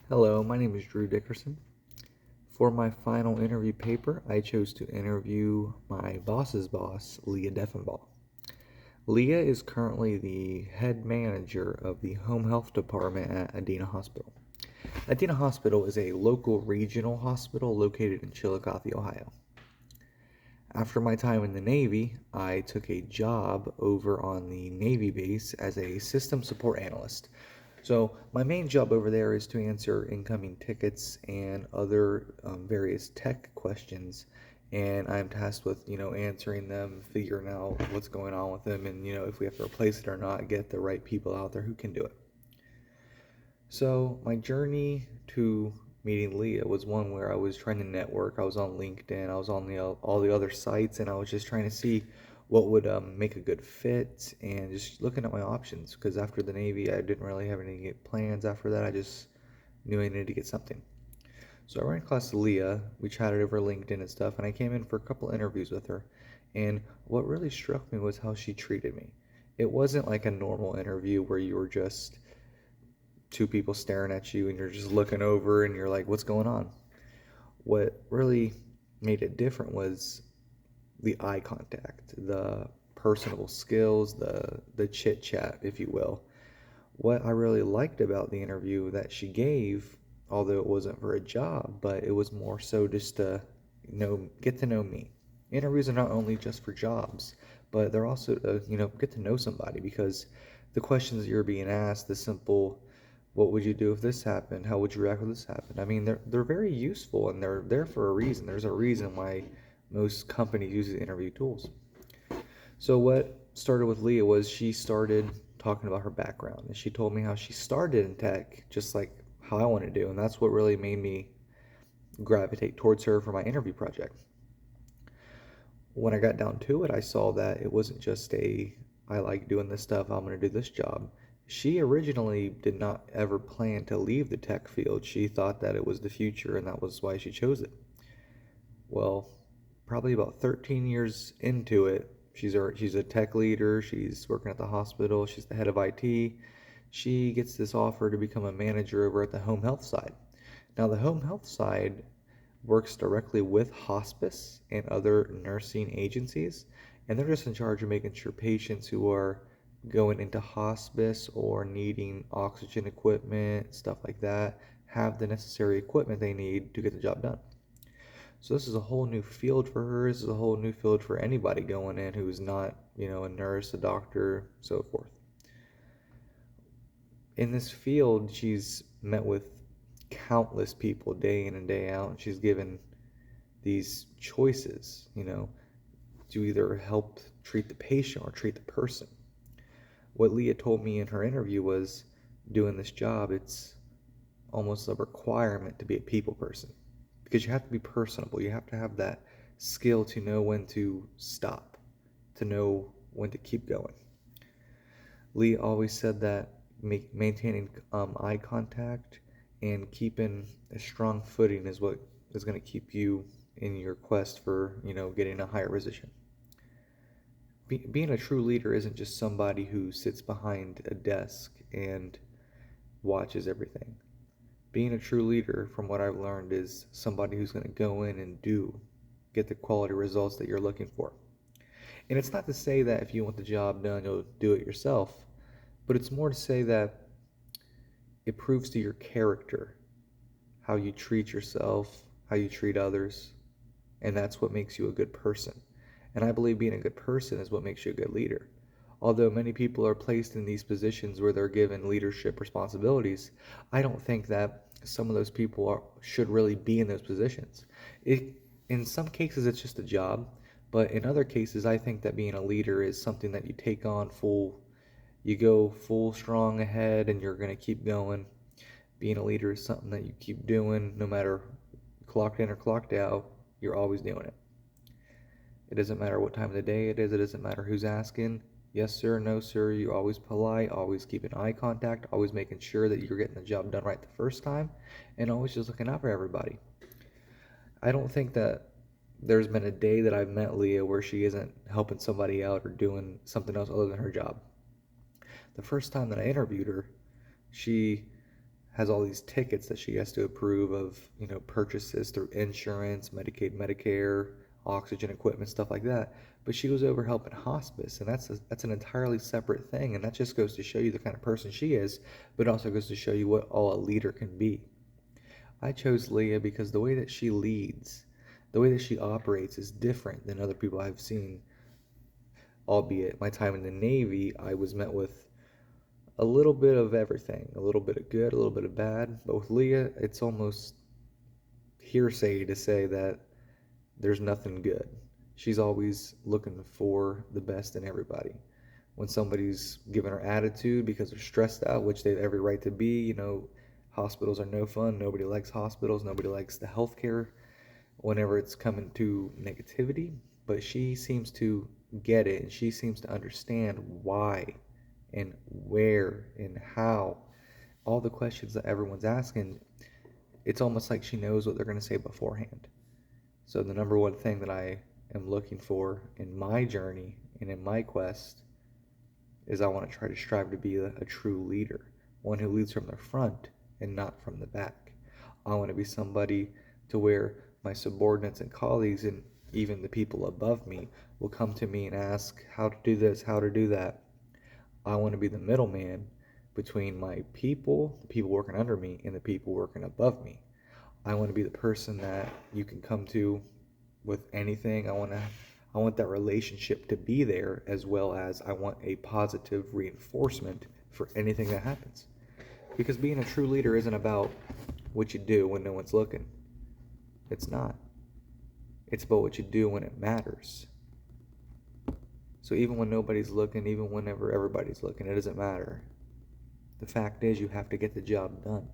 Hello, my name is Drew Dickerson. For my final interview paper, I chose to interview my boss's boss, Leah Deffenbaugh. Leah is currently the head manager of the home health department at Adena Hospital. Adena Hospital is a local regional hospital located in Chillicothe, Ohio. After my time in the Navy, I took a job over on the Navy base as a system support analyst. So my main job over there is to answer incoming tickets and other various tech questions, and I'm tasked with answering them, figuring out what's going on with them, and if we have to replace it or not, get the right people out there who can do it. So my journey to meeting Leah was one where I was trying to network. I was on LinkedIn, I was on all the other sites, and I was just trying to see what would make a good fit and just looking at my options. Because after the Navy, I didn't really have any plans after that. I just knew I needed to get something. So I ran across Leah. We chatted over LinkedIn and stuff, and I came in for a couple interviews with her. And what really struck me was how she treated me. It wasn't like a normal interview where you were just two people staring at you and you're just looking over and you're like, what's going on? What really made it different was the eye contact, the personable skills, the chit chat, if you will. What I really liked about the interview that she gave, although it wasn't for a job, but it was more so just to get to know me. Interviews are not only just for jobs, but they're also to get to know somebody, because the questions you're being asked, the simple, what would you do if this happened? How would you react if this happened? I mean, they're very useful and they're there for a reason. There's a reason why most companies use the interview tools. So what started with Leah was she started talking about her background, and she told me how she started in tech, just like how I want to do, and that's what really made me gravitate towards her for my interview project. When I got down to it, I saw that it wasn't just I like doing this stuff, I'm going to do this job. She originally did not ever plan to leave the tech field. She thought that it was the future, and that was why she chose it. Well, probably about 13 years into it, she's a tech leader. She's working at the hospital. She's the head of IT. She gets this offer to become a manager over at the home health side. Now, the home health side works directly with hospice and other nursing agencies, and they're just in charge of making sure patients who are going into hospice or needing oxygen equipment, stuff like that, have the necessary equipment they need to get the job done. So this is a whole new field for her. This is a whole new field for anybody going in who's not, a nurse, a doctor, so forth. In this field, she's met with countless people day in and day out, and she's given these choices, to either help treat the patient or treat the person. What Leah told me in her interview was doing this job, it's almost a requirement to be a people person, because you have to be personable. You have to have that skill to know when to stop, to know when to keep going. Lee always said that maintaining eye contact and keeping a strong footing is what is going to keep you in your quest for getting a higher position. Being a true leader isn't just somebody who sits behind a desk and watches everything. Being a true leader, from what I've learned, is somebody who's going to go in and get the quality results that you're looking for. And it's not to say that if you want the job done, you'll do it yourself, but it's more to say that it proves to your character how you treat yourself, how you treat others, and that's what makes you a good person. And I believe being a good person is what makes you a good leader. Although many people are placed in these positions where they're given leadership responsibilities, I don't think that some of those people should really be in those positions. In some cases, it's just a job, but in other cases, I think that being a leader is something that you take on you go full strong ahead and you're going to keep going. Being a leader is something that you keep doing no matter clocked in or clocked out, you're always doing it. It doesn't matter what time of the day it is, it doesn't matter who's asking. Yes, sir, no, sir. You're always polite, always keeping eye contact, always making sure that you're getting the job done right the first time, and always just looking out for everybody. I don't think that there's been a day that I've met Leah where she isn't helping somebody out or doing something else other than her job. The first time that I interviewed her, she has all these tickets that she has to approve of, purchases through insurance, Medicaid, Medicare, oxygen equipment, stuff like that. But she was over helping hospice, and that's an entirely separate thing, and that just goes to show you the kind of person she is, but also goes to show you what all a leader can be. I chose Leah because the way that she leads, the way that she operates is different than other people I've seen. Albeit my time in the Navy, I was met with a little bit of everything, a little bit of good, a little bit of bad. But with Leah, it's almost hearsay to say that there's nothing good. She's always looking for the best in everybody. When somebody's giving her attitude because they're stressed out, which they have every right to be, hospitals are no fun. Nobody likes hospitals. Nobody likes the healthcare whenever it's coming to negativity. But she seems to get it, and she seems to understand why and where and how. All the questions that everyone's asking, it's almost like she knows what they're going to say beforehand. So the number one thing that I am looking for in my journey and in my quest is I want to try to strive to be a true leader, one who leads from the front and not from the back. I want to be somebody to where my subordinates and colleagues and even the people above me will come to me and ask how to do this, how to do that. I want to be the middleman between my people, the people working under me, and the people working above me. I want to be the person that you can come to with anything. I want that relationship to be there, as well as I want a positive reinforcement for anything that happens. Because being a true leader isn't about what you do when no one's looking. It's not. It's about what you do when it matters. So even when nobody's looking, even whenever everybody's looking, it doesn't matter. The fact is, you have to get the job done.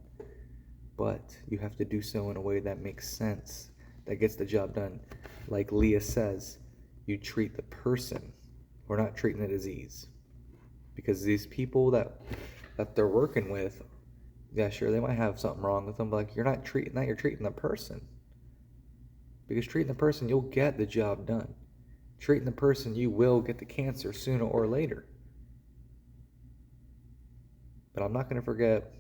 But you have to do so in a way that makes sense, that gets the job done. Like Leah says, you treat the person. We're not treating the disease. Because these people that they're working with, yeah, sure, they might have something wrong with them, but like, you're not treating that, you're treating the person. Because treating the person, you'll get the job done. Treating the person, you will get the cancer sooner or later. But I'm not going to forget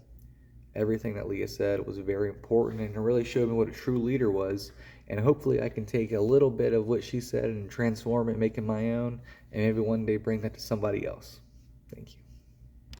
everything that Leah said. Was very important, and it really showed me what a true leader was. And hopefully I can take a little bit of what she said and transform it, make it my own, and maybe one day bring that to somebody else. Thank you.